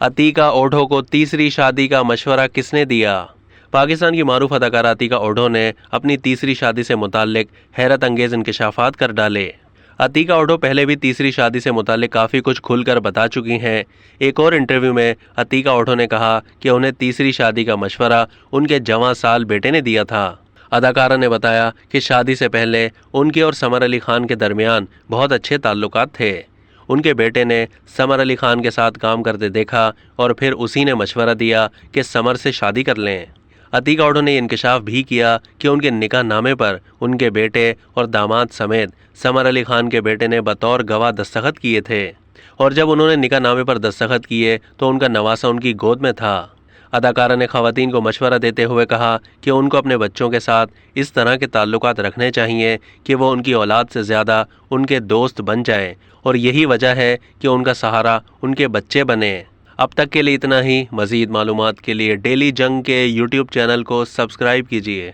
अतीका ओढो को तीसरी शादी का मशवरा किसने दिया? पाकिस्तान की मारूफ अदाकारा अतीका ओढो ने अपनी तीसरी शादी से मुताल्लिक हैरत अंगेज इंकशाफात कर डाले। अतीका ओढो पहले भी तीसरी शादी से मुताल्लिक काफ़ी कुछ खुलकर बता चुकी हैं। एक और इंटरव्यू में अतीका ओढो ने कहा कि उन्हें तीसरी शादी का मशवरा उनके जवां साल बेटे ने दिया था। अदाकारा ने बताया कि शादी से पहले उनके और समर अली खान के दरमियान बहुत अच्छे ताल्लुकात थे। उनके बेटे ने समर अली खान के साथ काम करते देखा और फिर उसी ने मशवरा दिया कि समर से शादी कर लें। अतीका ओढो ने इंकशाफ भी किया कि उनके निकाह नामे पर उनके बेटे और दामाद समेत समर अली खान के बेटे ने बतौर गवाह दस्तखत किए थे और जब उन्होंने निकाह नामे पर दस्तखत किए तो उनका नवासा उनकी गोद में था। अदाकारा ने ख़वातीन को मशवरा देते हुए कहा कि उनको अपने बच्चों के साथ इस तरह के ताल्लुकात रखने चाहिए कि वो उनकी औलाद से ज़्यादा उनके दोस्त बन जाएं और यही वजह है कि उनका सहारा उनके बच्चे बने। अब तक के लिए इतना ही। मज़ीद मालूमात के लिए डेली जंग के यूट्यूब चैनल को सब्सक्राइब कीजिए।